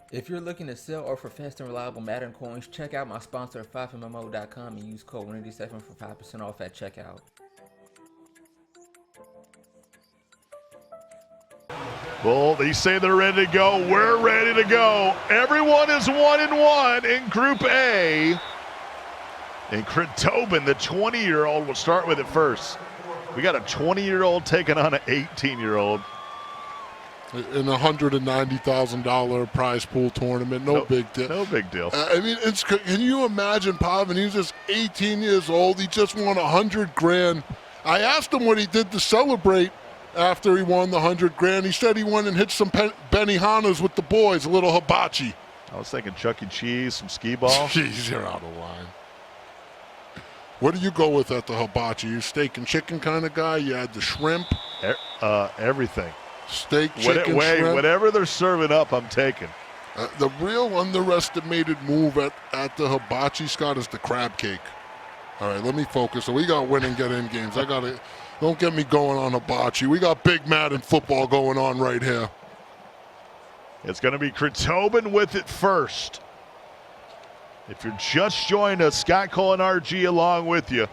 If you're looking to sell or for fast and reliable Madden coins, check out my sponsor 5mmo.com and use code WINNER7 for 5% off at checkout. Well, they say they're ready to go. We're ready to go. Everyone is 1-1 in Group A. And Chritobin, the 20-year-old, will start with it first. We got a 20-year-old taking on an 18-year-old. In a $190,000 prize pool tournament, no big deal. No big deal. I mean, can you imagine Pavan? He was just 18 years old. He just won $100,000. I asked him what he did to celebrate after he won the $100,000. He said he went and hit some Benihanas with the boys, a little hibachi. I was thinking Chuck E. Cheese, some skee ball. Jeez, you're out of line. What do you go with at the hibachi? You steak and chicken kind of guy? You add the shrimp? Everything. Steak, chicken, shrimp. Whatever they're serving up, I'm taking. The real underestimated move at the hibachi, Scott, is the crab cake. All right, let me focus. So we got win and get in games. Don't get me going on hibachi. We got big Madden football going on right here. It's going to be Chritobin with it first. If you're just joining us, Scott Cole and RG along with you.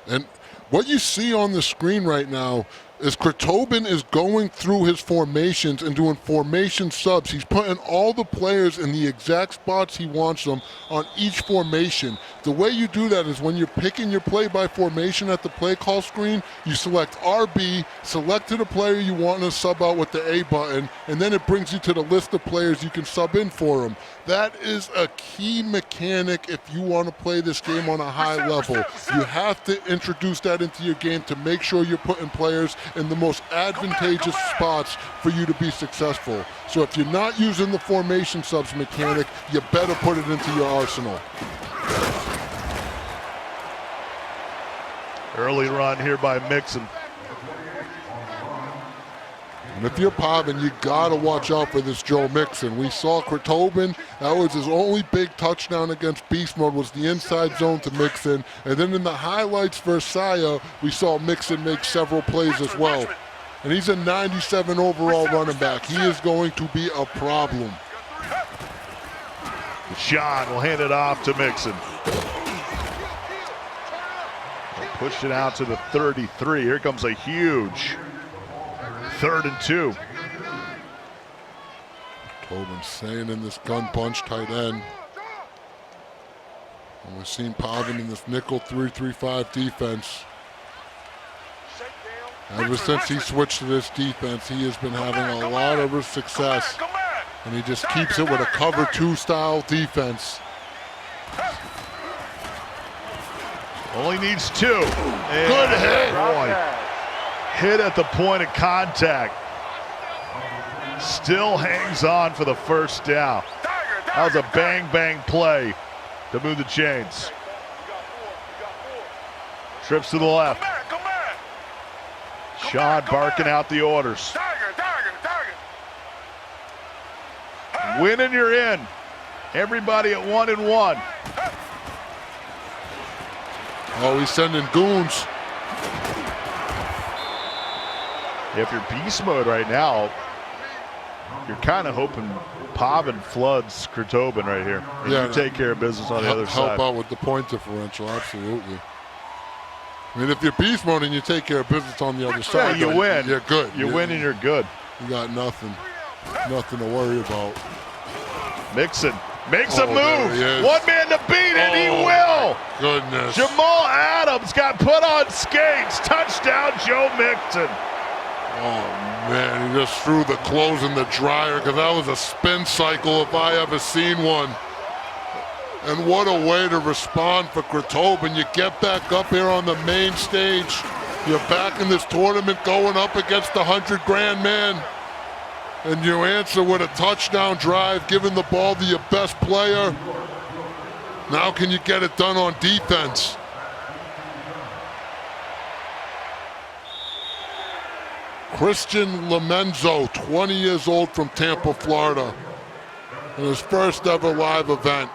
And what you see on the screen right now is Chritobin is going through his formations and doing formation subs. He's putting all the players in the exact spots he wants them on each formation. The way you do that is when you're picking your play by formation at the play call screen, you select RB, select to the player you want to sub out with the A button, and then it brings you to the list of players you can sub in for them. That is a key mechanic if you want to play this game on a high level. You have to introduce that into your game to make sure you're putting players in the most advantageous spots for you to be successful. So if you're not using the formation subs mechanic, you better put it into your arsenal. Early run here by Mixon. And if you're Pavan, you got to watch out for this Joe Mixon. We saw Chritobin. That was his only big touchdown against Beast Mode, was the inside zone to Mixon. And then in the highlights versus Saya, we saw Mixon make several plays as well. And he's a 97 overall running back. He is going to be a problem. Sean will hand it off to Mixon. Pushed it out to the 33. Here comes a huge 3rd and 2. Tobin staying in this gun punch tight end. And we've seen Pavan in this nickel 3-3-5 defense. Ever since he switched to this defense, he has been having a lot of success. And he just keeps it with a cover 2 style defense. Only needs 2. And good hit. Boy, hit at the point of contact. Still hangs on for the first down. That was a bang play to move the chains. Trips to the left. Sean barking out the orders. Win and you're in. Everybody at 1-1. Oh, he's sending goons. If you're beast mode right now, you're kind of hoping Pavan floods Chritobin right here. And you take care of business on the other side. Help out with the point differential, absolutely. I mean, if you're beast mode and you take care of business on the other side, you win. You're good. You win and you're good. You got nothing to worry about. Mixon makes a move. One man to beat, and he will. Goodness. Jamal Adams got put on skates. Touchdown, Joe Mixon. Oh, man, he just threw the clothes in the dryer because that was a spin cycle if I ever seen one. And what a way to respond for Chritobin. You get back up here on the main stage. You're back in this tournament going up against the $100,000 man. And you answer with a touchdown drive, giving the ball to your best player. Now can you get it done on defense? Christian Lomenzo, 20 years old from Tampa, Florida. In his first ever live event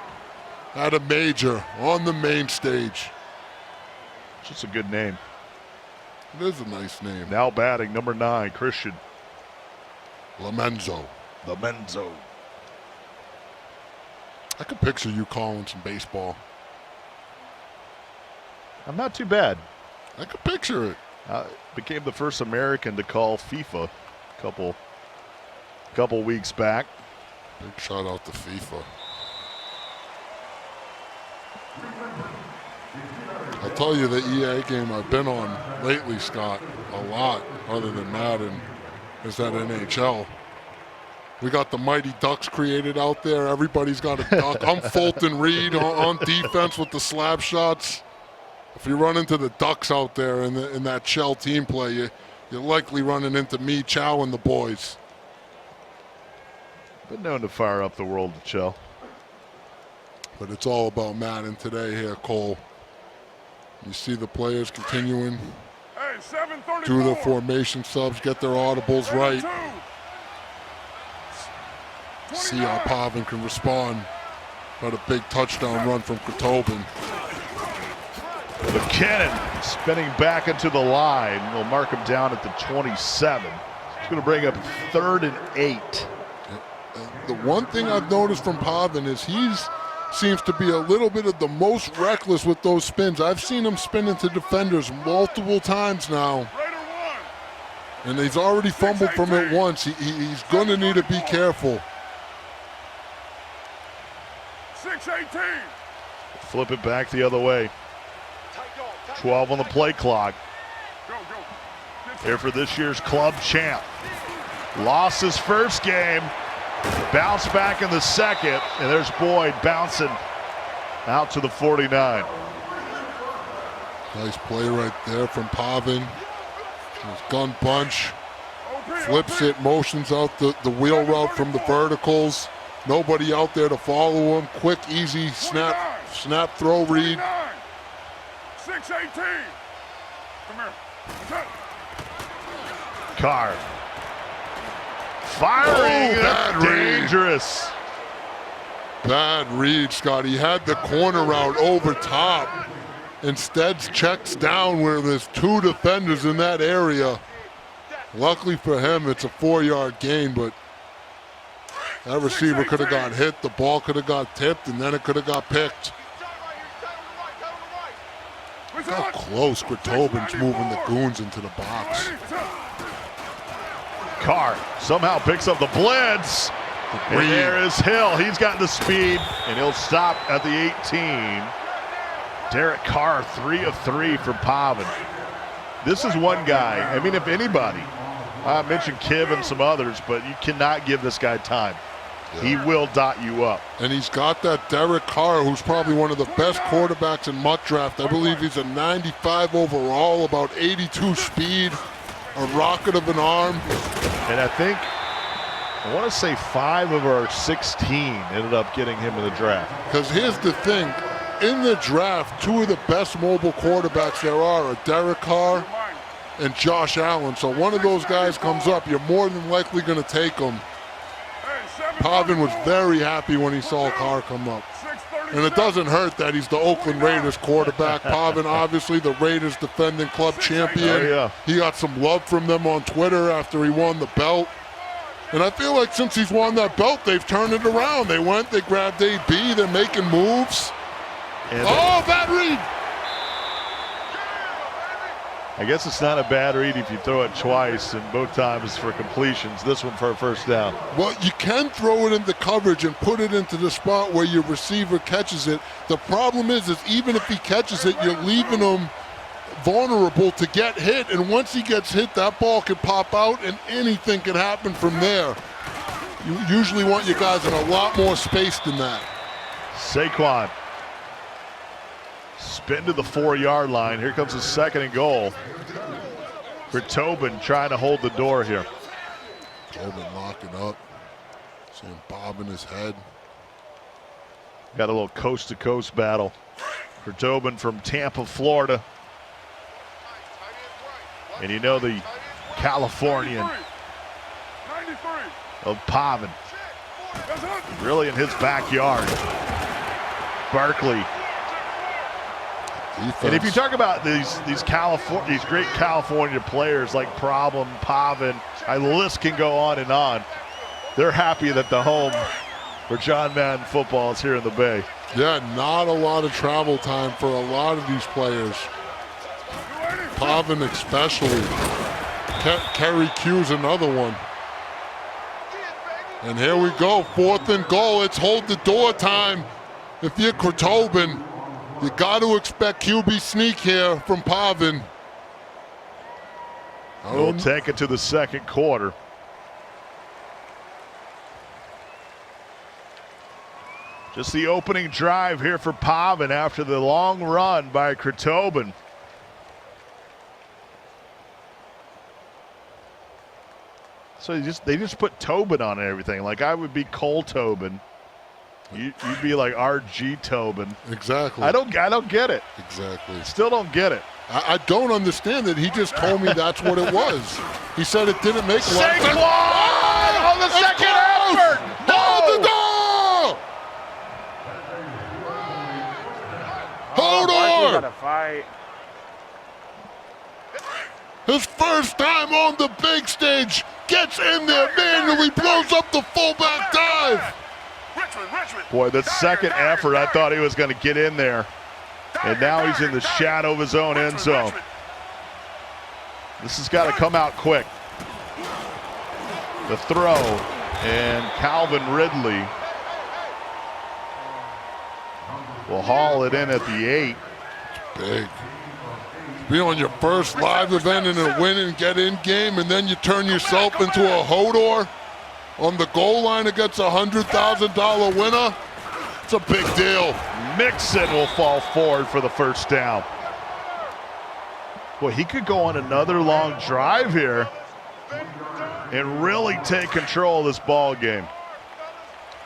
at a major on the main stage. Just a good name. It is a nice name. Now batting, number 9, Christian Lomenzo. Lomenzo. I could picture you calling some baseball. I'm not too bad. I could picture it. Became the first American to call FIFA a couple weeks back. Big shout out to FIFA. I'll tell you the EA game I've been on lately, Scott, a lot, other than Madden, is that NHL. We got the Mighty Ducks created out there. Everybody's got a duck. I'm Fulton Reed on defense with the slap shots. If you run into the Ducks out there in that shell team play, you're likely running into me, Chow, and the boys. Been known to fire up the world of Chell. But it's all about Madden today here, Cole. You see the players continuing do their formation subs, get their audibles right. See how Pavan can respond. Got a big touchdown run from Chritobin. McKinnon spinning back into the line. We'll mark him down at the 27. It's going to bring up 3rd and 8. The one thing I've noticed from Pavan is seems to be a little bit of the most reckless with those spins. I've seen him spin into defenders multiple times now. And he's already fumbled from it once. He's going to need to be careful. 6-18. Flip it back the other way. 12 on the play clock. Here for this year's club champ. Lost his first game. Bounced back in the second. And there's Boyd bouncing out to the 49. Nice play right there from Pavan. His gun punch. Flips it, motions out the wheel route from the verticals. Nobody out there to follow him. Quick, easy snap throw read. 6-18. Come here. Carr. Firing. Bad Dangerous. Bad read, Scott. He had the corner route over top. Instead, checks down where there's 2 defenders in that area. Luckily for him, it's a 4-yard gain, but that receiver could have got hit. The ball could have got tipped, and then it could have got picked. Look how close Chritobin's moving the goons into the box. Carr somehow picks up the blitz. And there is Hill. He's got the speed, and he'll stop at the 18. Derek Carr, 3 of 3 for Pavan. This is one guy. I mean, if anybody, I mentioned Kiv and some others, but you cannot give this guy time. Yeah. He will dot you up. And he's got that Derek Carr, who's probably one of the best quarterbacks in Mutt Draft. I believe he's a 95 overall, about 82 speed, a rocket of an arm. And I want to say 5 of our 16 ended up getting him in the draft. Because here's the thing. In the draft, 2 of the best mobile quarterbacks there are Derek Carr and Josh Allen. So one of those guys comes up, you're more than likely going to take him. Pavan was very happy when he saw Carr come up. And it doesn't hurt that he's the Oakland Raiders quarterback. Pavan, obviously, the Raiders defending club champion. Oh, yeah. He got some love from them on Twitter after he won the belt. And I feel like since he's won that belt, they've turned it around. They grabbed AB, they're making moves. Bad read! I guess it's not a bad read if you throw it twice, and both times for completions. This one for a first down. Well, you can throw it into coverage and put it into the spot where your receiver catches it. The problem is even if he catches it, you're leaving him vulnerable to get hit. And once he gets hit, that ball can pop out, and anything can happen from there. You usually want your guys in a lot more space than that. Saquon. Spin to the 4-yard line. Here comes the 2nd and goal. Chritobin trying to hold the door here. Chritobin locking up. Seeing Bob in his head. Got a little coast-to-coast battle. Chritobin from Tampa, Florida. And you know the Californian of Pavan. Really in his backyard. Barkley. Defense. And if you talk about these great California players like Pavan, the list can go on and on. They're happy that the home for John Madden footballs here in the Bay. Yeah, not a lot of travel time for a lot of these players. Pavan especially. Kerry Q's another one. And here we go, 4th and goal. It's hold the door time. If you're Chritobin, you got to expect QB sneak here from Pavan. We'll take it to the second quarter. Just the opening drive here for Pavan after the long run by Chritobin. So they just put Tobin on everything. Like I would be Cole Tobin. You'd be like RG Tobin. Exactly. I don't get it. Exactly. Still don't get it. I don't understand it. He just told me that's what it was. He said it didn't make a lot of sense. Saquon on the second effort. Hold the door! Hold on! Got to fight. His first time on the big stage, gets in there manually, blows up the fullback dive. Boy, the second effort, I thought he was going to get in there. And now he's in the shadow of his own end zone. This has got to come out quick. The throw, and Calvin Ridley will haul it in at the 8. Big. Be on your first live event in a win and get in game, and then you turn yourself into a Hodor on the goal line against a $100,000 winner. It's a big deal. Mixon will fall forward for the first down. Boy, he could go on another long drive here and really take control of this ball game.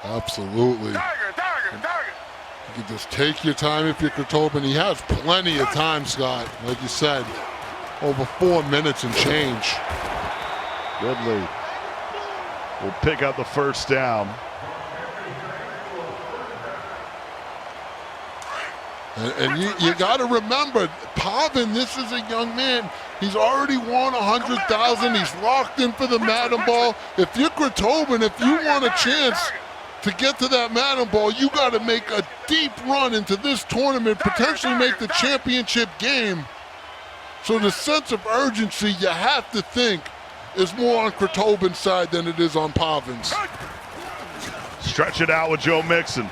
Absolutely. You can just take your time if you're Chritobin. He has plenty of time, Scott. Like you said, over 4 minutes and change. Ridley will pick up the first down. And you got to remember, Pavan, this is a young man. He's already won $100,000. He's locked in for the Madden ball. If you're Chritobin, if you want a chance to get to that Madden ball, you got to make a deep run into this tournament, potentially make the championship game. So the sense of urgency, you have to think, is more on Chritobin's side than it is on Pavan's. Stretch it out with Joe Mixon.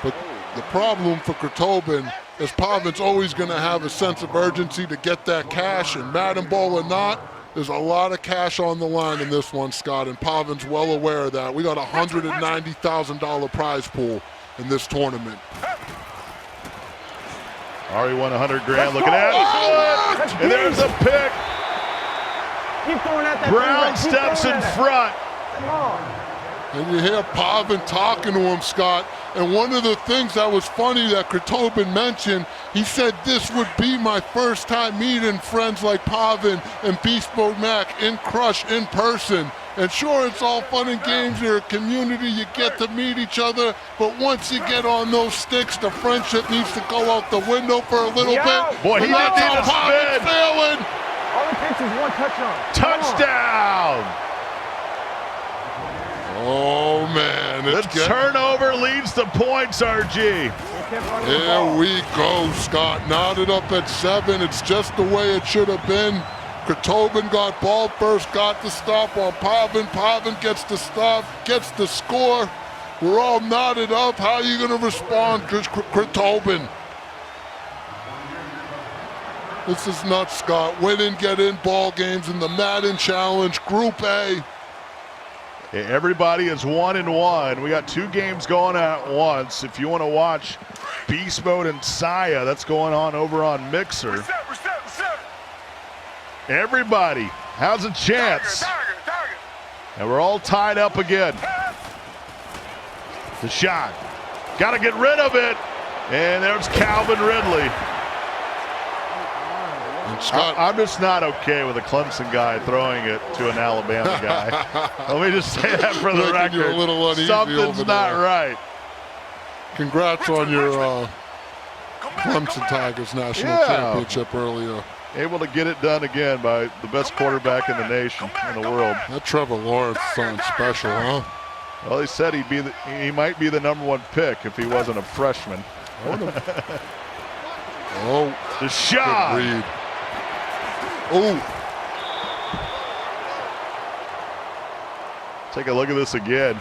But the problem for Chritobin is Pavan's always going to have a sense of urgency to get that cash, and Madden ball or not, there's a lot of cash on the line in this one, Scott, and Pavan's well aware of that. We got a $190,000 prize pool in this tournament. Already won $100,000. Look at that. And there's a pick. Brown steps in front. And you hear Pavan talking to him, Scott. And one of the things that was funny that Chritobin mentioned, he said this would be my first time meeting friends like Pavan and Beast Mode Mac in Crush in person. And sure, it's all fun and games. You're a community, you get to meet each other. But once you get on those sticks, the friendship needs to go out the window for a little bit. Boy, he didn't need a spin. Failing. All it takes is one touchdown. Touchdown. Oh, man. The turnover leads to points, RG. Here we go, Scott. Knotted up at 7. It's just the way it should have been. Chritobin got ball first, got the stop on Pavan. Pavan gets the stop, gets the score. We're all knotted up. How are you going to respond, Chritobin? This is nuts, Scott. Win and get in ball games in the Madden Challenge, Group A. Everybody is 1-1. We got 2 games going at once. If you want to watch Beast Mode and Saya, that's going on over on Mixer. Everybody has a chance. And we're all tied up again. The shot. Got to get rid of it. And there's Calvin Ridley. Scott, I'm just not okay with a Clemson guy throwing it to an Alabama guy. Let me just say that for the record. You're a little uneasy Something's over not there. right. Congrats on your Clemson Tigers national championship earlier. Able to get it done again by the best quarterback in the nation, in the world. That Trevor Lawrence sounds special, huh? Well, he said he might be the #1 pick if he wasn't a freshman. Oh, the shot. Good read. Oh. Take a look at this again.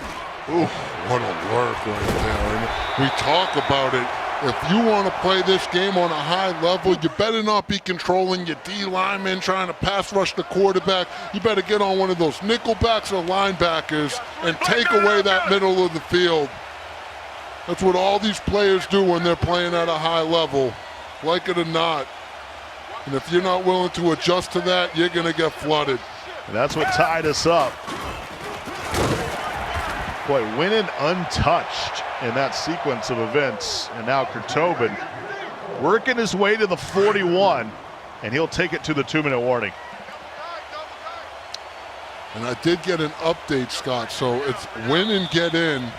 Ooh, what a work right there. And we talk about it. If you want to play this game on a high level, you better not be controlling your D lineman trying to pass rush the quarterback. You better get on one of those nickelbacks or linebackers and take away that middle of the field. That's what all these players do when they're playing at a high level, like it or not. And if you're not willing to adjust to that, you're going to get flooded. And that's what tied us up. Boy, winning untouched in that sequence of events. And now Chritobin working his way to the 41, and he'll take it to the 2-minute warning. And I did get an update, Scott, so it's win and get in.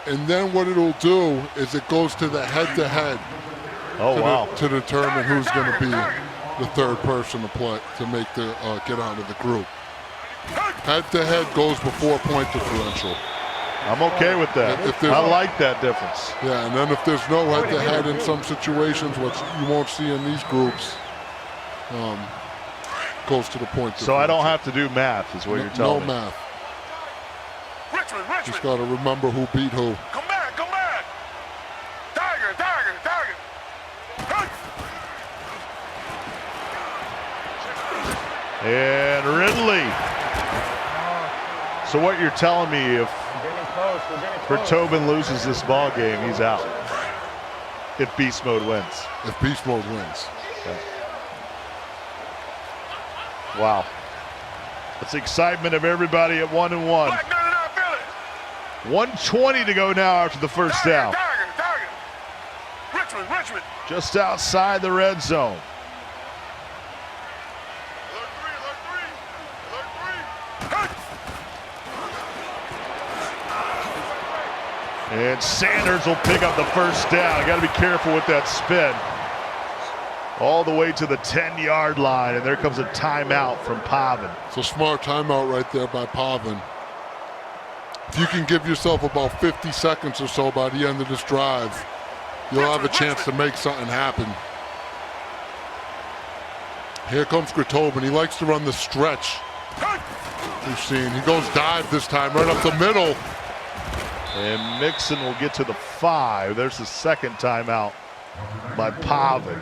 And then what it'll do is it goes to the head-to-head. Oh, wow. To determine who's going to be the third person to play, to make the get out of the group. Head-to-head goes before point differential. I'm okay with that. I like that difference. Yeah, and then if there's no head-to-head in some situations, which you won't see in these groups, goes to the point differential. So I don't have to do math, is what you're telling me. No math. Just got to remember who beat who. Come back, come back. Tiger, tiger, tiger. And Ridley. So what you're telling me, if Chritobin loses this ball game, he's out. If Beast Mode wins. If Beast Mode wins. Okay. Wow. That's the excitement of everybody at 1-1. 1:20 to go now after the first down. Richmond. Just outside the red zone. And Sanders will pick up the first down. Got to be careful with that spin. All the way to the 10-yard line, and there comes a timeout from Pavan. It's a smart timeout right there by Pavan. If you can give yourself about 50 seconds or so by the end of this drive, you'll have a chance to make something happen. Here comes Chritobin. He likes to run the stretch. We've seen. He goes dive this time, right up the middle. And Mixon will get to the 5. There's the second timeout by Pavan.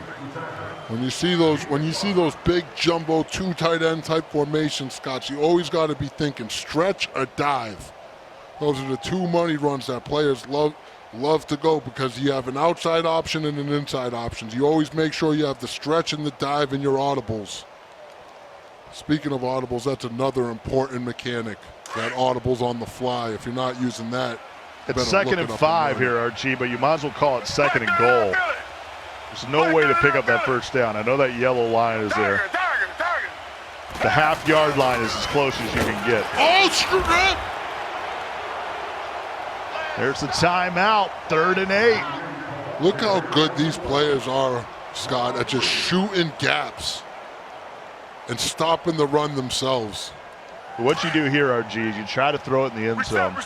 When you see those big jumbo 2 tight end type formations, Scott, you always got to be thinking stretch or dive. Those are the 2 money runs that players love to go because you have an outside option and an inside option. You always make sure you have the stretch and the dive in your audibles. Speaking of audibles, that's another important mechanic. That audibles on the fly. If you're not using that, it's 2nd and 5 here, Archie, but you might as well call it 2nd and goal. There's no way to pick up that first down. I know that yellow line is there. The half-yard line is as close as you can get. Oh, screw it! There's the timeout, 3rd and 8. Look how good these players are, Scott, at just shooting gaps and stopping the run themselves. What you do here, RG, is you try to throw it in the end zone.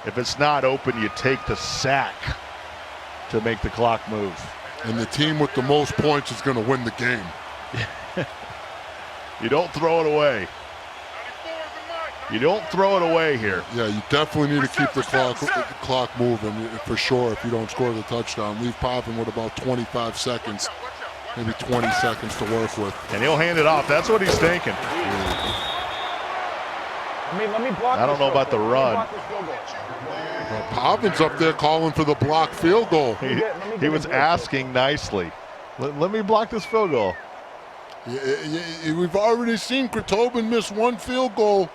If it's not open, you take the sack to make the clock move. And the team with the most points is going to win the game. You don't throw it away. You don't throw it away here. Yeah, you definitely need to keep the clock moving for sure if you don't score the touchdown. Leave Pavan with about 25 seconds, maybe 20 seconds to work with. And he'll hand it off. That's what he's thinking. Let me block. I don't know about the run. Well, Pavan's up there calling for the block field goal. He was asking nicely. Let me block this field goal. We've already seen Chritobin miss 1 field goal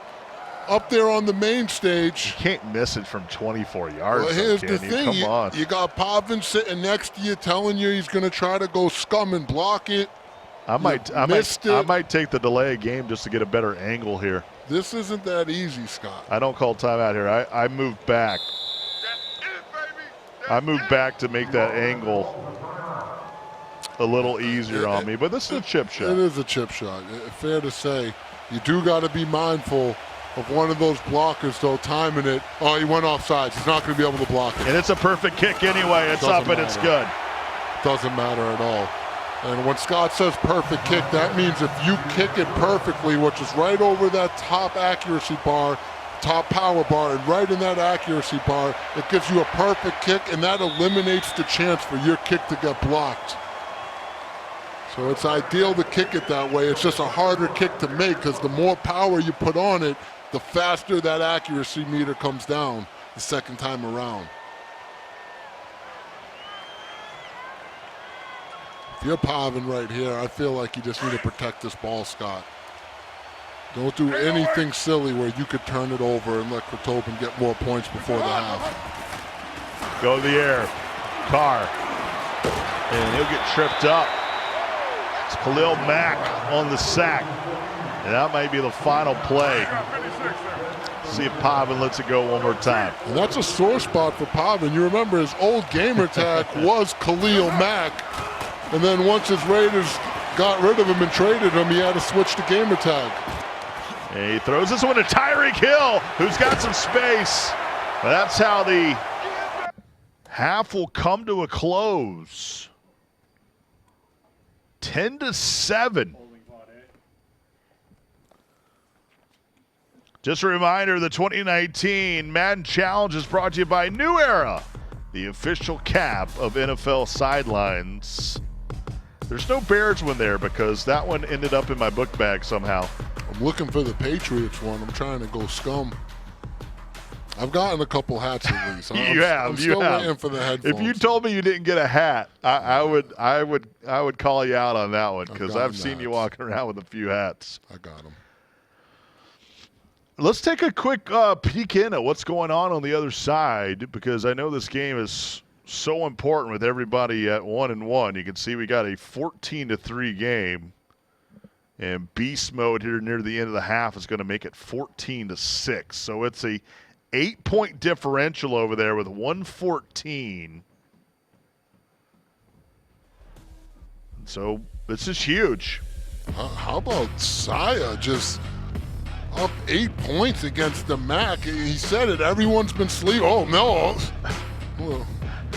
up there on the main stage. You can't miss it from 24 yards. Well, here's the thing. Come on. You got Pavan sitting next to you telling you he's going to try to go scum and block it. I might take the delay of game just to get a better angle here. This isn't that easy, Scott. I don't call timeout here. I moved back. I moved back to make that angle a little easier on me, but this is a chip shot. It is a chip shot. Fair to say. You do got to be mindful of one of those blockers, though, timing it. Oh, he went offside. He's not going to be able to block it. And it's a perfect kick anyway. It's up and it's good. Doesn't matter at all. And when Scott says perfect kick, that means if you kick it perfectly, which is right over that top accuracy bar, top power bar, and right in that accuracy bar, it gives you a perfect kick, and that eliminates the chance for your kick to get blocked. So it's ideal to kick it that way. It's just a harder kick to make because the more power you put on it, the faster that accuracy meter comes down the second time around. If you're Pavan right here, I feel like you just need to protect this ball, Scott. Don't do anything silly where you could turn it over and let Chritobin get more points before the half. Go to the air. Carr. And he'll get tripped up. It's Khalil Mack on the sack. And that might be the final play. See if Pavan lets it go one more time. And that's a sore spot for Pavan. You remember his old gamer tag was Khalil Mack. And then once his Raiders got rid of him and traded him, he had to switch to gamer tag. And he throws this one to Tyreek Hill, who's got some space. But that's how the half will come to a close. 10-7. Just a reminder, the 2019 Madden Challenge is brought to you by New Era, the official cap of NFL sidelines. There's no Bears one there because that one ended up in my book bag somehow. I'm looking for the Patriots one. I'm trying to go scum. I've gotten a couple hats at least. I'm still waiting for the headphones. If you told me you didn't get a hat, I would call you out on that one because I've seen you walking around with a few hats. I got them. Let's take a quick peek in at what's going on the other side because I know this game is so important with everybody at 1-1. You can see we got a 14-3 game. And beast mode here near the end of the half is going to make it 14-6. So it's a 8-point differential over there with 114. So this is huge. How about Saya just up 8 points against the Mac? He said it. Everyone's been sleeping. Oh, no. Well,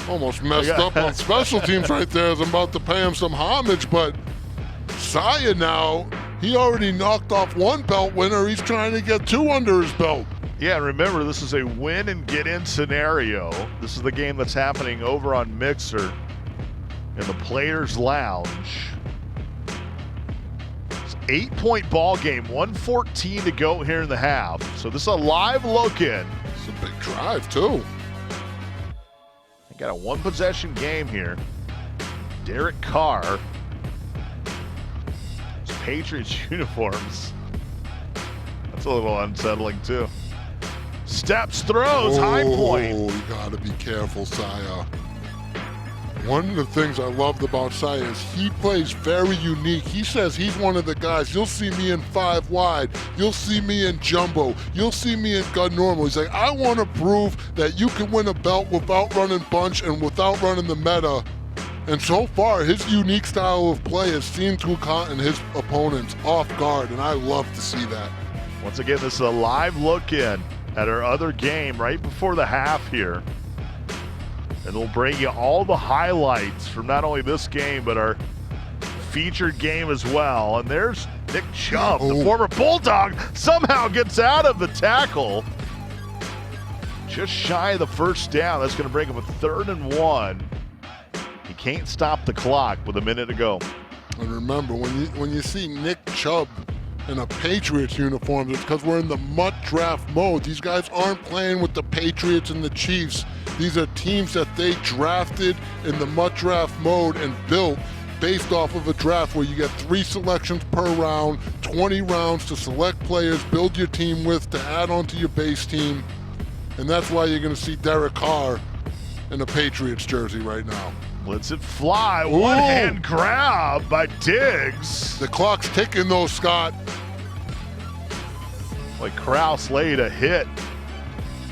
almost messed up on special teams right there as I'm about to pay him some homage, but Saya now, he already knocked off one belt winner. He's trying to get two under his belt. Yeah, and remember, this is a win and get in scenario. This is the game that's happening over on Mixer in the Players Lounge. It's an 8-point ball game, 1:14 to go here in the half. So this is a live look-in. It's a big drive, too. Got a one-possession game here. Derek Carr. Patriots uniforms. That's a little unsettling, too. Steps, throws, high point. Oh, you got to be careful, Saya. One of the things I loved about Saya is he plays very unique. He says he's one of the guys, you'll see me in 5 wide, you'll see me in jumbo, you'll see me in gun normal. He's like, I want to prove that you can win a belt without running bunch and without running the meta. And so far, his unique style of play has seemed to have caught his opponents off guard, and I love to see that. Once again, this is a live look-in at our other game right before the half here. And we'll bring you all the highlights from not only this game, but our featured game as well. And there's Nick Chubb, the former Bulldog, somehow gets out of the tackle. Just shy of the first down. That's going to bring him a 3rd and 1. He can't stop the clock with a minute to go. And remember, when you see Nick Chubb in a Patriots uniform, it's because we're in the MUT draft mode. These guys aren't playing with the Patriots and the Chiefs. These are teams that they drafted in the MUT draft mode and built based off of a draft where you get 3 selections per round, 20 rounds to select players, build your team with, to add on to your base team. And that's why you're going to see Derek Carr in a Patriots jersey right now. Lets it fly. One-hand grab by Diggs. The clock's ticking though, Scott. Like Krause laid a hit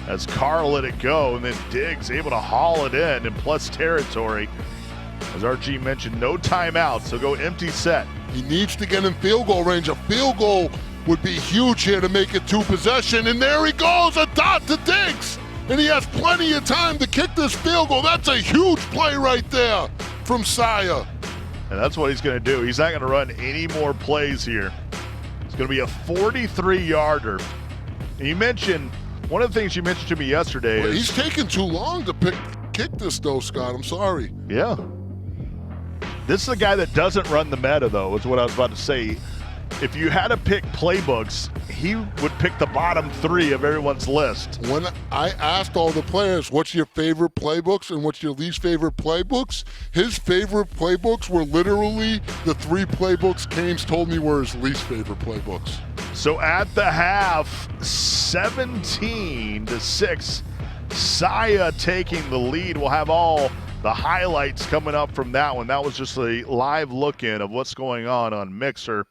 as Carr let it go, and then Diggs able to haul it in plus territory. As RG mentioned, no timeout, so go empty set. He needs to get in field goal range. A field goal would be huge here to make it 2 possession. And there he goes, a dot to Diggs. And he has plenty of time to kick this field goal. That's a huge play right there from Saya. And that's what he's going to do. He's not going to run any more plays here. It's going to be a 43-yarder. And you mentioned, one of the things you mentioned to me yesterday is... He's taking too long to kick this though, Scott. I'm sorry. Yeah. This is a guy that doesn't run the meta, though, is what I was about to say. If you had to pick playbooks, he would pick the bottom 3 of everyone's list. When I asked all the players, what's your favorite playbooks and what's your least favorite playbooks, his favorite playbooks were literally the 3 playbooks Canes told me were his least favorite playbooks. So at the half, 17-6, Saya taking the lead. We'll have all the highlights coming up from that one. That was just a live look-in of what's going on Mixer.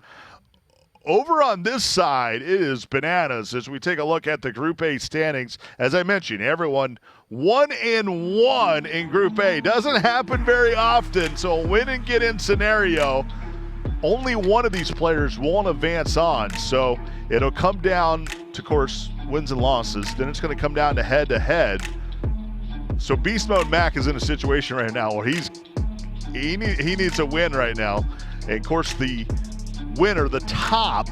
Over on this side, it is bananas as we take a look at the Group A standings. As I mentioned, everyone 1-1 in Group A. Doesn't happen very often, so a win-and-get-in scenario. Only one of these players won't advance on, so it'll come down to, of course, wins and losses. Then it's going to come down to head-to-head. So Beast Mode Mac is in a situation right now where he needs a win right now. And, of course, the winner, the top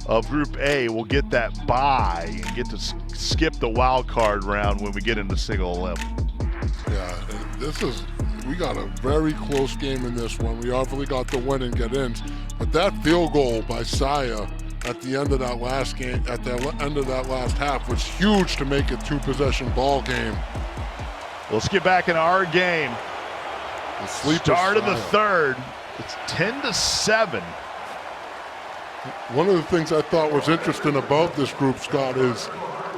of Group A, will get that bye and get to skip the wild card round when we get into single elim. Yeah, we got a very close game in this one. We obviously got the win and get ins, but that field goal by Saya at the end of that last game, at the end of that last half, was huge to make it 2-possession ball game. Let's get back in our game. The start of the third. It's 10-7. One of the things I thought was interesting about this group, Scott, is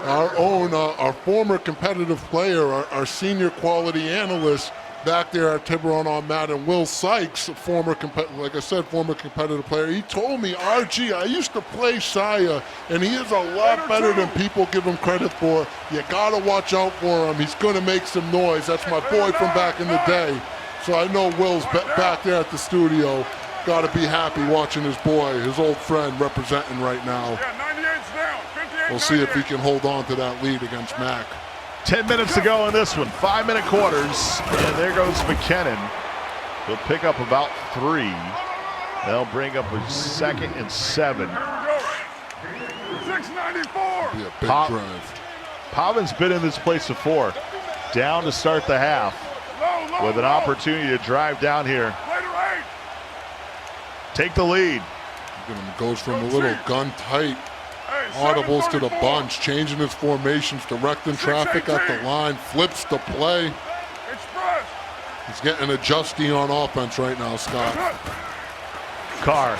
our former competitive player, our senior quality analyst back there at Tiburon on Madden, Will Sykes, former competitive player. He told me, RG, I used to play Saya, and he is a lot better than people give him credit for. You gotta watch out for him. He's gonna make some noise. That's my boy from back in the day. So I know Will's back there at the studio. Got to be happy watching his boy, his old friend, representing right now. Yeah, 98's down. 58, we'll see if he can hold on to that lead against Mac. 10 minutes to go in this one. 5-minute quarters. And there goes McKinnon. He'll pick up about 3. They'll bring up a 2nd and 7. Here we go. 694. Be a big drive. Pavan's been in this place before. Down to start the half. With an opportunity to drive down here. Take the lead. Goes from a little gun tight, audibles to the bunch, changing his formations, directing traffic at the line, flips the play. He's getting adjusting on offense right now, Scott. Carr.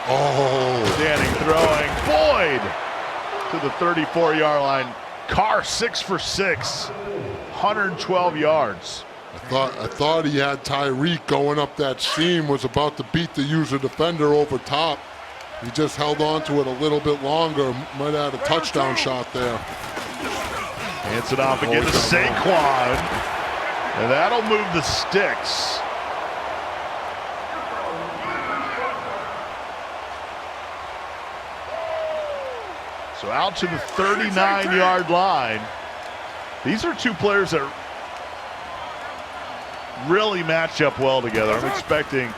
Oh. Standing, throwing. Boyd to the 34-yard line. Carr 6 for 6, 112 yards. I thought he had Tyreek going up that seam, was about to beat the user defender over top. He just held on to it a little bit longer. Might have had a touchdown shot there. Hands it off again to Saquon. And that'll move the sticks. So out to the 39-yard line. These are 2 players that really match up well together. I'm expecting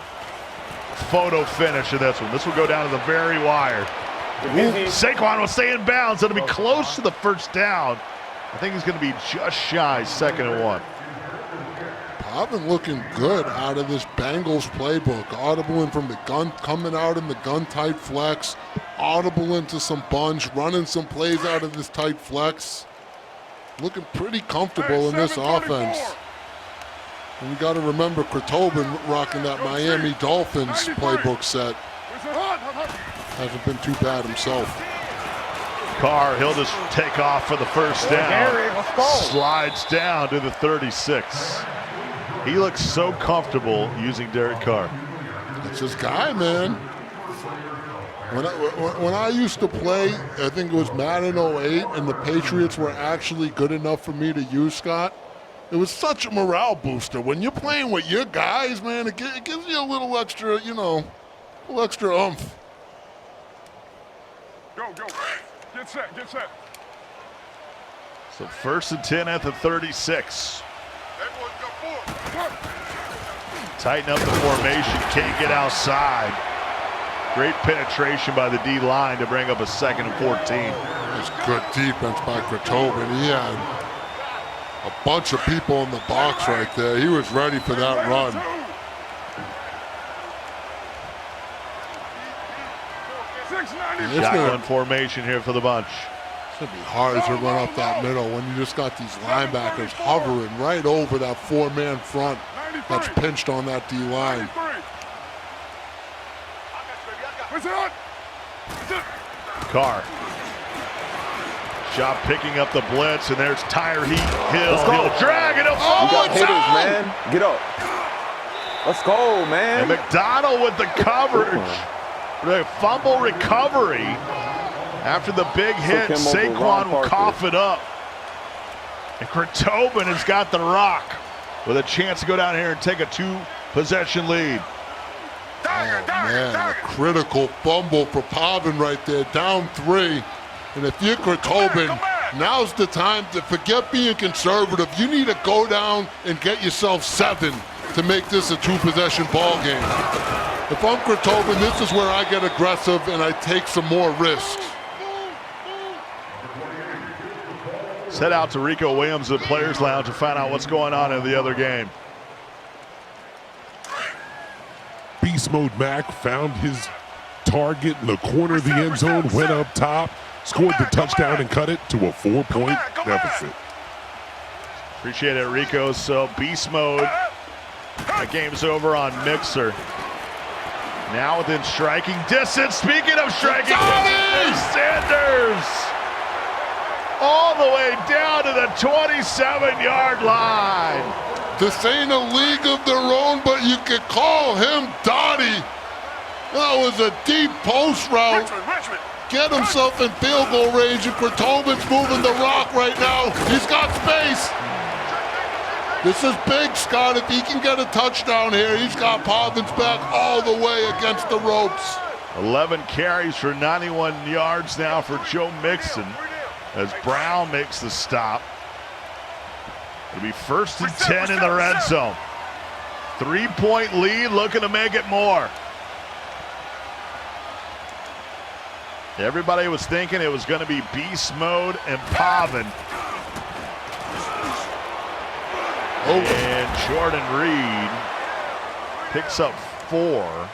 photo finish in this one. This will go down to the very wire. Saquon will stay in bounds. It'll be close to the first down. I think he's going to be just shy, 2nd and 1. Pavan looking good out of this Bengals playbook. Audible in from the gun, coming out in the gun tight flex. Audible into some bunch, running some plays out of this tight flex. Looking pretty comfortable in this offense. And you got to remember Chritobin rocking that Miami Dolphins playbook set. Hasn't been too bad himself. Carr, he'll just take off for the first down. Slides down to the 36. He looks so comfortable using Derek Carr. It's his guy, man. When I used to play, I think it was Madden 08, and the Patriots were actually good enough for me to use, Scott. It was such a morale booster. When you're playing with your guys, man, it gives you a little extra, a little extra oomph. Go, go. Get set, get set. So 1st and 10 at the 36. Tighten up the formation, can't get outside. Great penetration by the D-line to bring up a 2nd and 14. It's good defense by Chritobin. He had a bunch of people in the box right there. He was ready for that run. Shotgun formation here for the bunch. It's going to be hard to run up that middle when you just got these linebackers hovering right over that 4-man front that's pinched on that D-line. Carr. Shot picking up the blitz, and there's Tire Heat. He'll drag it up. You got it's hitters, out! man. Get up. Let's go, man. And McDonald with the coverage. The fumble recovery. After the big hit, Saquon will cough it up. And Chritobin has got the rock with a chance to go down here and take a 2-possession lead. Oh, man, a critical fumble for Pavan right there, down 3. And if you're Chritobin, now's the time to forget being conservative. You need to go down and get yourself 7 to make this a 2-possession ball game. If I'm Chritobin, this is where I get aggressive and I take some more risks. Let's head out to Rico Williams at Players Lounge to find out what's going on in the other game. Beast Mode Mac found his target in the corner of the end zone, went up top, scored the touchdown, and cut it to a 4-point deficit. Appreciate it, Rico. So Beast Mode, the game's over on Mixer. Now within striking distance. Speaking of striking distance, Sanders all the way down to the 27-yard line. This ain't a league of their own, but you could call him Dottie. That was a deep post route. Richmond. Get himself in field goal range, and Chritobin's moving the rock right now. He's got space. This is big, Scott. If he can get a touchdown here, he's got Pavan's back all the way against the ropes. 11 carries for 91 yards now for Joe Mixon as Brown makes the stop. It'll be 1st and 10 in the red zone. 3-point lead, looking to make it more. Everybody was thinking it was going to be Beast Mode and Pavan. And Jordan Reed picks up 4.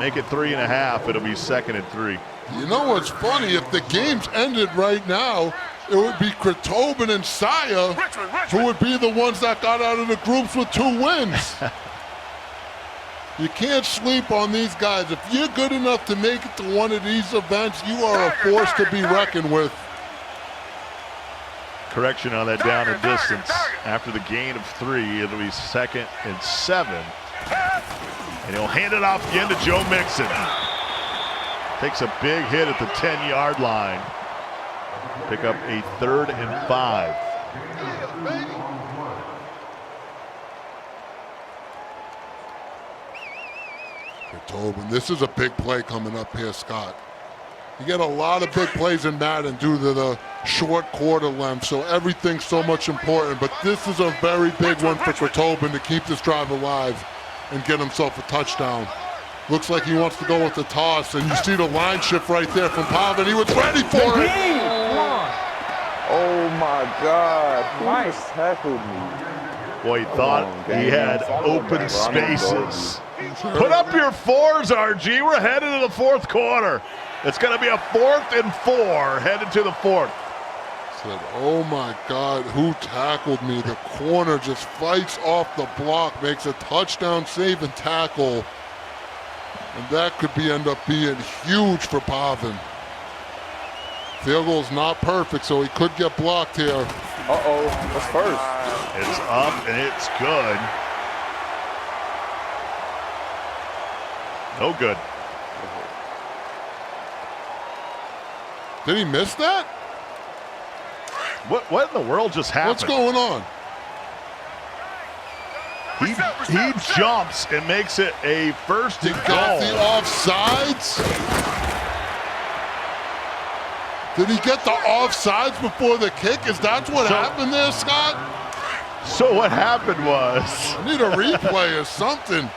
Make it 3.5. It'll be 2nd and 3. You know what's funny? If the game's ended right now, it would be Chritobin and Saya who would be the ones that got out of the groups with 2 wins. You can't sleep on these guys. If you're good enough to make it to one of these events, you are a force to be reckoned with. Correction on that down and distance. After the gain of 3, it'll be 2nd and 7. And he'll hand it off again to Joe Mixon. Takes a big hit at the 10-yard line. Pick up a 3rd and 5. Chritobin, this is a big play coming up here, Scott. You get a lot of big plays in Madden due to the short quarter length, so everything's so much important. But this is a very big one for Chritobin to keep this drive alive and get himself a touchdown. Looks like he wants to go with the toss, and you see the line shift right there from Pavan. He was ready for it. Oh my God! Nice tackled me. Boy, he thought he had open spaces. Put up your 4s, RG. We're headed to the 4th quarter. It's going to be a 4th and 4 headed to the 4th. Said, oh my God, who tackled me? The corner just fights off the block, makes a touchdown save and tackle. And that could end up being huge for Pavan. Field goal's not perfect, so he could get blocked here. Uh-oh, what's first? It's up and it's good. No good. Did he miss that? What in the world just happened? What's going on? He jumps and makes it a 1st and Got goal. the offsides. Did he get the offsides before the kick? Is that what happened there, Scott? So what happened was I need a replay or something.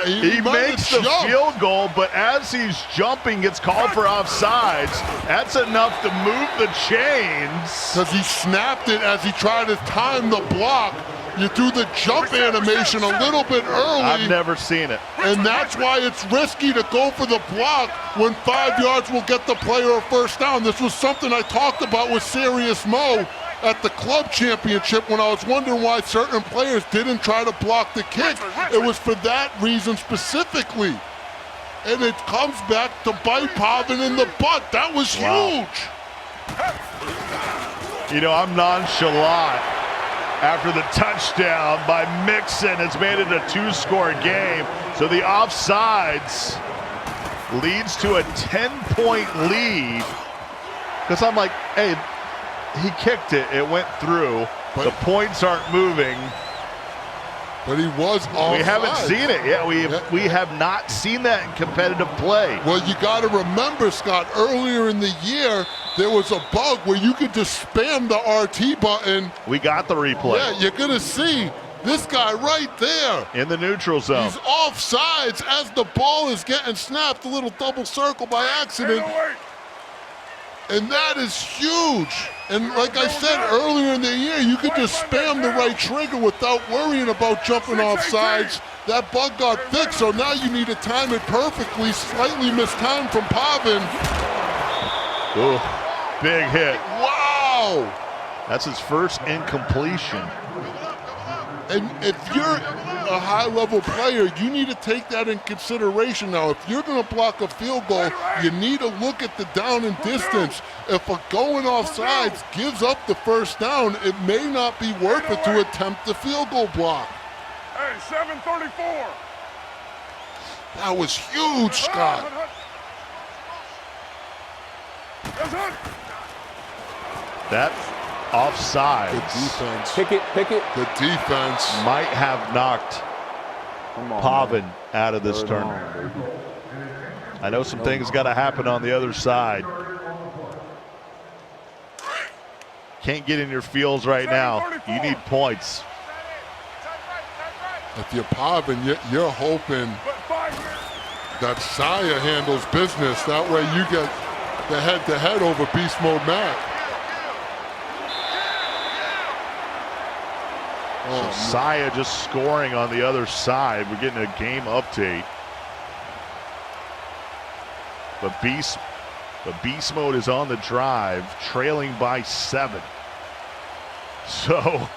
he makes the field goal, but as he's jumping, gets called for offsides. That's enough to move the chains. Because he snapped it as he tried to time the block. You do the jump animation a little bit early. I've never seen it. And that's why it's risky to go for the block when 5 yards will get the player a first down. This was something I talked about with Serious Mo at the club championship when I was wondering why certain players didn't try to block the kick. It was for that reason specifically. And it comes back to bite Pavan in the butt. That was huge. You know, I'm nonchalant after the touchdown by Mixon. It's made it a 2-score game. So the offsides leads to a 10-point lead. Because I'm like, hey, he kicked it. It went through. But the points aren't moving. But he was offside. We haven't seen it. Yeah, we have not seen that in competitive play. Well, you got to remember, Scott, earlier in the year, there was a bug where you could just spam the RT button. We got the replay. Yeah, you're going to see this guy right there. In the neutral zone. He's offsides as the ball is getting snapped, a little double circle by accident. And that is huge. And like I said earlier in the year, you could just spam the right trigger without worrying about jumping off sides. That bug got fixed, so now you need to time it perfectly. Slightly mistimed from Pavan. Ooh, big hit. Wow. That's his first incompletion. And if you're a high-level player, you need to take that in consideration now. If you're going to block a field goal, you need to look at the down and distance. If a going off sides gives up the first down, it may not be worth it to attempt the field goal block. Hey, 7:34. That was huge, Scott. That offsides. The defense. Pick it. The defense. Might have knocked Pavan out of this tournament. I know some things got to happen on the other side. Can't get in your feels right now. You need points. If you're Pavan, you're hoping that Saya handles business. That way you get the head-to-head over Beast Mode Mac. So Saya just scoring on the other side. We're getting a game update. But Beast Mode is on the drive, trailing by 7. So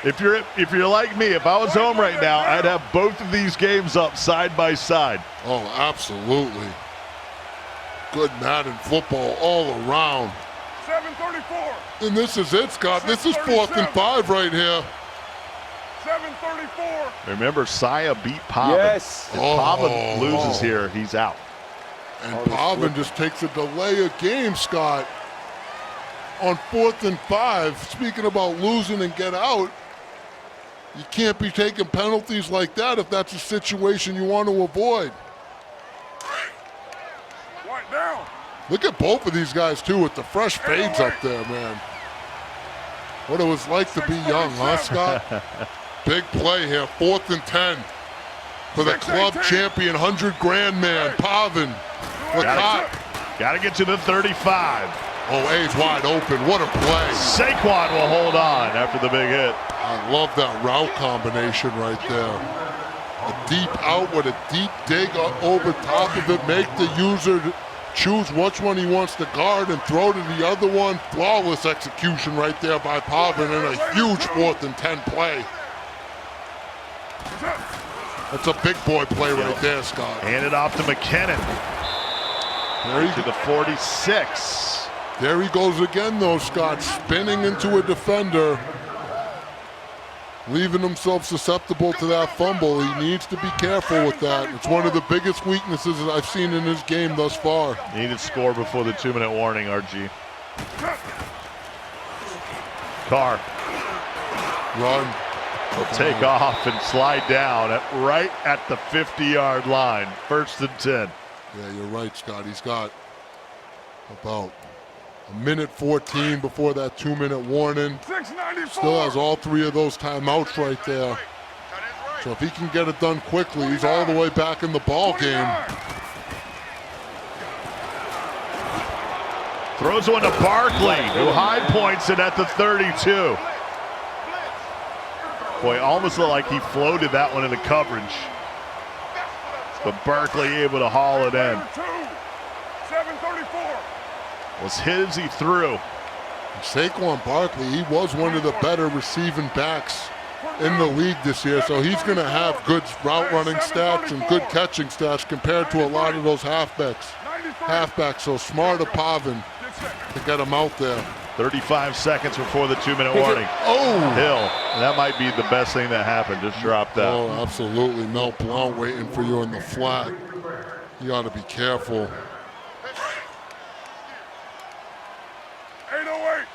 if you're like me, if I was home right now, I'd have both of these games up side by side. Oh, absolutely. Good Madden football all around. 7:34. And this is it, Scott. This is 4th and 5 right here. 7:34. Remember, Saya beat Pavan. Yes. If Pavan loses here, he's out. And Pavan just takes a delay of game, Scott. On 4th and 5, speaking about losing and get out, you can't be taking penalties like that if that's a situation you want to avoid. Right down. Look at both of these guys, too, with the fresh fades up there, man. What it was like to be young, huh, Scott? Big play here, 4th and 10 for the club champion, 100 grand man, Pavan. Got to get to the 35. Oh, A's wide open. What a play. Saquon will hold on after the big hit. I love that route combination right there. A deep out with a deep dig over top of it. Make the user choose which one he wants to guard and throw to the other one. Flawless execution right there by Pavan and a huge 4th and 10 play. That's a big boy play right there, Scott. Hand it off to McKinnon. To the 46. There he goes again, though, Scott, spinning into a defender, leaving himself susceptible to that fumble. He needs to be careful with that. It's one of the biggest weaknesses that I've seen in his game thus far. Needed score before the 2-minute warning, RG. Carr. Run. He'll take off and slide down right at the 50-yard line. 1st and 10. Yeah, you're right, Scott. He's got about A minute 14 before that 2-minute warning. 694. Still has all 3 of those timeouts right there. So if he can get it done quickly, he's all the way back in the ball game. Throws one to Barkley, who high points it at the 32. Boy, almost looked like he floated that one into coverage. But Barkley able to haul it in. 734. Was hit as he threw. Saquon Barkley, he was one of the better receiving backs in the league this year, so he's going to have good route running stats and good catching stats compared to a lot of those halfbacks. So smart of Pavan to get him out there. 35 seconds before the 2-minute warning. Oh! Hill, that might be the best thing that happened. Just dropped out. Oh, absolutely. Mel Blount waiting for you in the flat. You got to be careful. 808.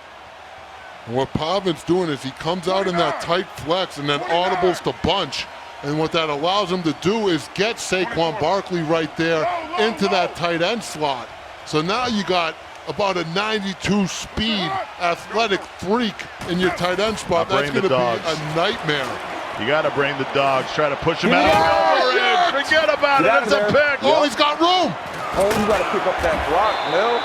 And what Pavan's doing is he comes out in that tight flex and then audibles to bunch. And what that allows him to do is get Saquon Barkley right there into that tight end slot. So now you got about a 92 speed athletic freak in your tight end spot. That's going to be a nightmare. You got to bring the dogs. Try to push him out. Forget about it. It's a pick. Oh, he's got room. Oh, you got to pick up that block, Mel.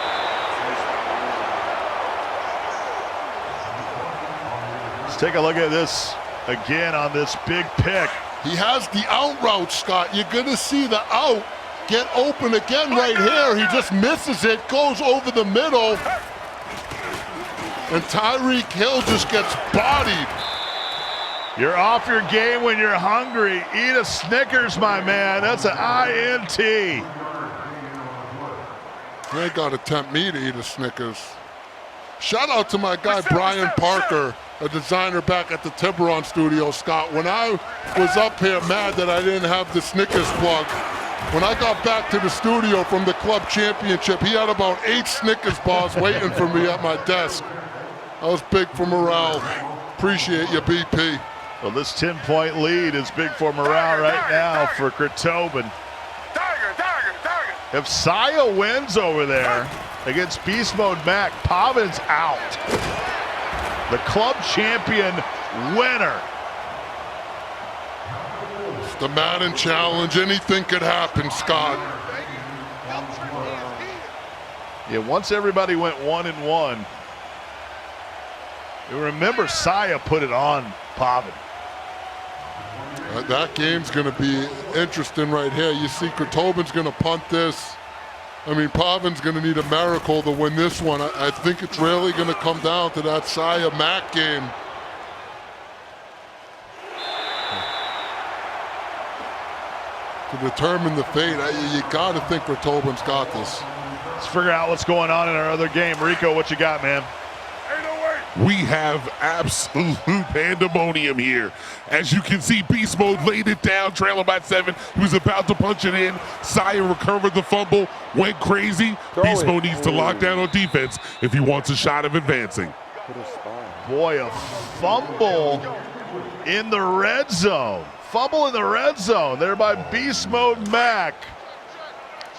Let's take a look at this again on this big pick. He has the out route, Scott. You're going to see the out get open again right here. He just misses it, goes over the middle, and Tyreek Hill just gets bodied. You're off your game when you're hungry. Eat a Snickers, my man. That's an INT. They got to tempt me to eat a Snickers. Shout out to my guy Brian Parker, a designer back at the Tiburon studio, Scott. When I was up here mad that I didn't have the Snickers plug, when I got back to the studio from the club championship, he had about 8 Snickers bars waiting for me at my desk. That was big for morale. Appreciate you, BP. Well, this 10-point lead is big for morale right now for Chritobin. If Saya wins over there against Beast Mode Mac, Pavan's out. The club champion winner. It's the Madden challenge. Anything could happen, Scott. Yeah, once everybody went 1-1, you remember Saya put it on Pavan. That game's going to be interesting right here. You see Chritobin's going to punt this. I mean, Pavan's going to need a miracle to win this one. I think it's really going to come down to that Saya Mac game. To determine the fate, you got to think Chritobin's got this. Let's figure out what's going on in our other game. Rico, what you got, man? We have absolute pandemonium here. As you can see, Beast Mode laid it down, trailing by 7. He was about to punch it in. Saya recovered the fumble, went crazy. Beast Mode needs to lock down on defense if he wants a shot of advancing. Boy, a fumble in the red zone. Fumble in the red zone there by Beast Mode Mac.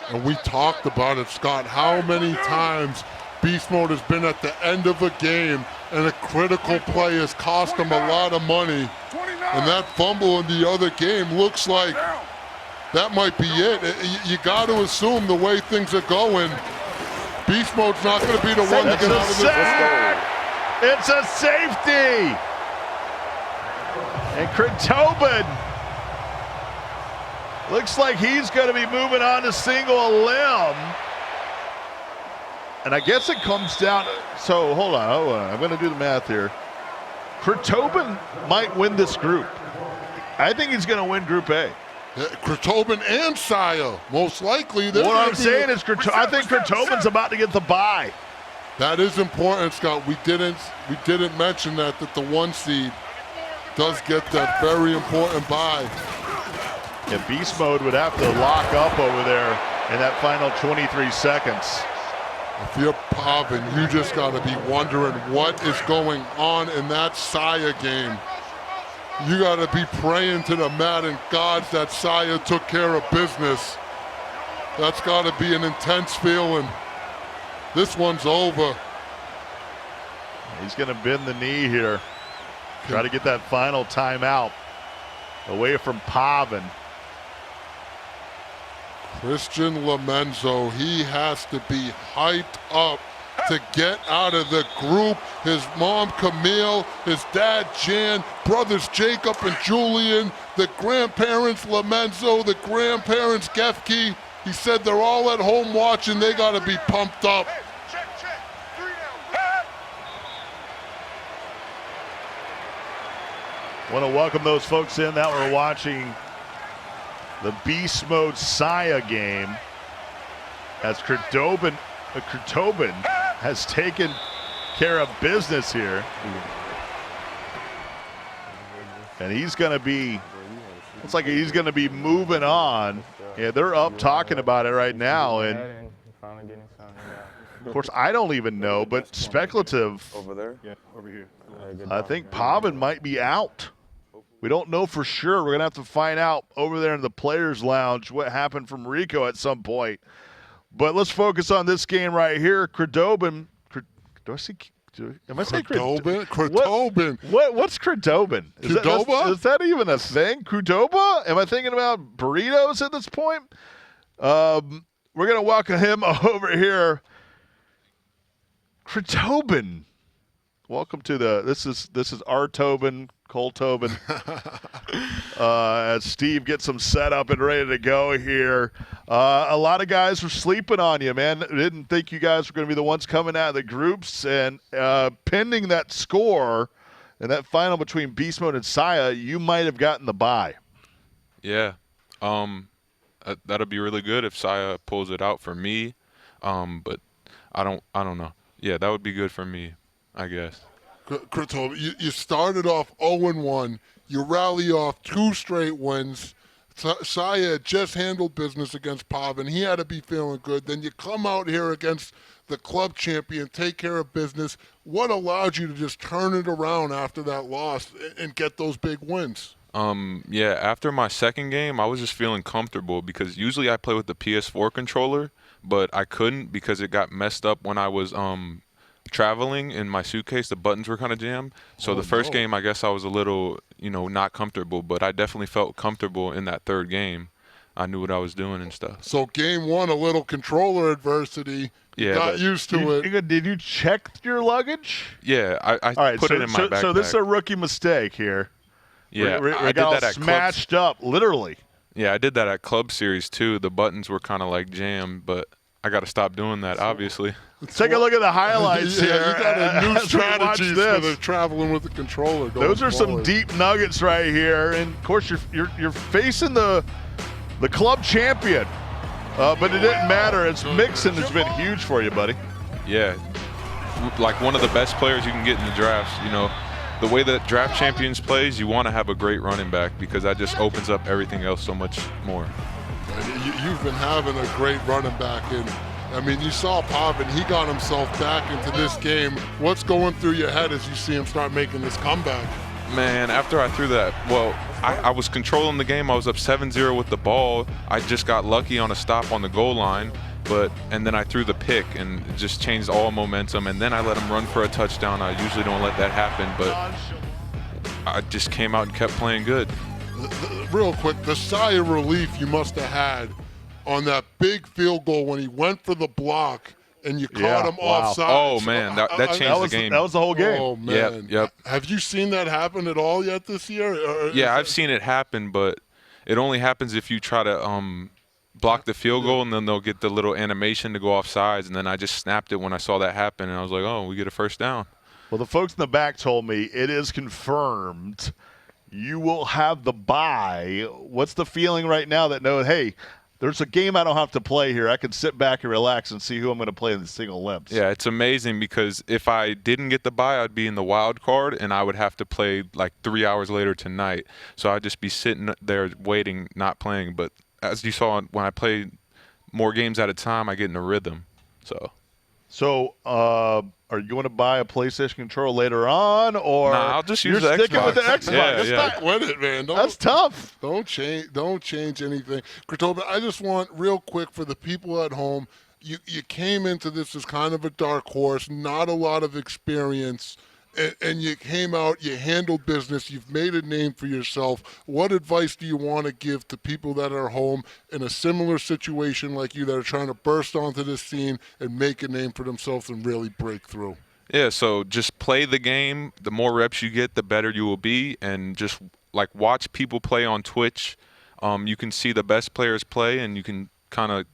And we talked about it, Scott, how many times Beast Mode has been at the end of a game and a critical play has cost him a lot of money. And that fumble in the other game looks like that might be it. You got to assume the way things are going, Beast Mode's not going to be the one to get out of this. It's a safety. And Chritobin looks like he's going to be moving on to single limb. And I guess it comes down, so hold on, I'm going to do the math here. Chritobin might win this group. I think he's going to win Group A. Yeah, Chritobin and Saya, most likely. What I'm saying is I think Chritobin's about to get the bye. That is important, Scott. We didn't mention that the 1 seed does get that very important bye. And Beast Mode would have to lock up over there in that final 23 seconds. If you're Pavan, you just got to be wondering what is going on in that Saya game. You got to be praying to the Madden gods that Saya took care of business. That's got to be an intense feeling. This one's over. He's going to bend the knee here. Try to get that final timeout away from Pavan. Christian Lomenzo, he has to be hyped up to get out of the group. His mom, Camille, his dad, Jan, brothers Jacob and Julian, the grandparents, Lomenzo, the grandparents, Gefke. He said they're all at home watching. They got to be pumped up. Check. 3 down. Want to welcome those folks in that were watching the Beast Mode Saya game as Chritobin has taken care of business here. And he's going to be, looks like he's going to be moving on. Yeah, they're up talking about it right now. And of course, I don't even know, but speculative. Over there? Yeah, over here. I think Pavan might be out. We don't know for sure. We're going to have to find out over there in the Players Lounge what happened from Rico at some point. But let's focus on this game right here. Chritobin. Do I see? Am I saying Chritobin? Chritobin. What's Chritobin? Is that even a thing? Chritobin? Am I thinking about burritos at this point? We're going to welcome him over here. Chritobin. Welcome to this is our Tobin, Cole Tobin. As Steve gets them set up and ready to go here. A lot of guys were sleeping on you, man. Didn't think you guys were going to be the ones coming out of the groups. And pending that score and that final between Beast Mode and Saya, you might have gotten the bye. Yeah. That'll be really good if Saya pulls it out for me. But I don't know. Yeah, that would be good for me, I guess. Chritobin, you started off 0-1. You rally off 2 straight wins. Saya just handled business against Pavan. He had to be feeling good. Then you come out here against the club champion, take care of business. What allowed you to just turn it around after that loss and get those big wins? Yeah, after my second game, I was just feeling comfortable because usually I play with the PS4 controller, but I couldn't because it got messed up when I was traveling in my suitcase. The buttons were kind of jammed. So the first game, I guess I was a little, not comfortable, but I definitely felt comfortable in that third game. I knew what I was doing and stuff. So game 1, a little controller adversity. Yeah, got used to it. Did you check your luggage? Yeah, I put it in my backpack. So this is a rookie mistake here. Yeah, I did that at smashed up, literally. Yeah, I did that at Club Series too. The buttons were kind of like jammed, but I got to stop doing that, obviously. Let's take a look at the highlights here. You got a new strategy for the traveling with the controller. Those are some deep nuggets right here, and of course you're facing the club champion, but it didn't matter. It's Mixon has been huge for you, buddy. Yeah, like one of the best players you can get in the drafts. The way that draft champions plays, you want to have a great running back because that just opens up everything else so much more. You've been having a great running back, and I mean, you saw Pavan, he got himself back into this game. What's going through your head as you see him start making this comeback? Man, after I threw that, I was controlling the game. I was up 7-0 with the ball. I just got lucky on a stop on the goal line, and then I threw the pick, and it just changed all momentum, and then I let him run for a touchdown. I usually don't let that happen, but I just came out and kept playing good. Real quick, the sigh of relief you must have had on that big field goal when he went for the block and you caught him offside. Oh, man, that changed the game. That was the whole game. Oh, man. Yep. Have you seen that happen at all yet this year? Yeah, I've seen it happen, but it only happens if you try to block the field goal, and then they'll get the little animation to go off sides, and then I just snapped it when I saw that happen, and I was like, oh, we get a first down. Well, the folks in the back told me it is confirmed you will have the bye. What's the feeling right now that hey, there's a game I don't have to play here. I can sit back and relax and see who I'm going to play in the single limps. Yeah, it's amazing because if I didn't get the bye, I'd be in the wild card, and I would have to play like 3 hours later tonight. So I'd just be sitting there waiting, not playing. But as you saw, when I play more games at a time, I get in a rhythm. So are you going to buy a PlayStation controller later on, or I'll just use the Xbox. You're sticking with the Xbox? Yeah. Win it, man. That's tough. Don't change anything. Chritobin, I just want real quick for the people at home, you came into this as kind of a dark horse, not a lot of experience, and you came out, you handled business, you've made a name for yourself. What advice do you want to give to people that are home in a similar situation like you that are trying to burst onto this scene and make a name for themselves and really break through? Yeah, so just play the game. The more reps you get, the better you will be, and just like watch people play on Twitch. You can see the best players play, and you can kind of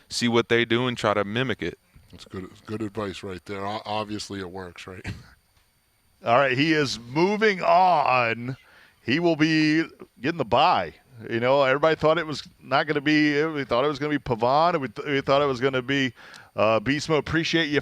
see what they do and try to mimic it. That's good advice right there. Obviously, it works, right? All right, he is moving on. He will be getting the bye. You know, everybody thought it was not going to be. We thought it was going to be Pavan. We thought it was going to be Beast Mode. Appreciate you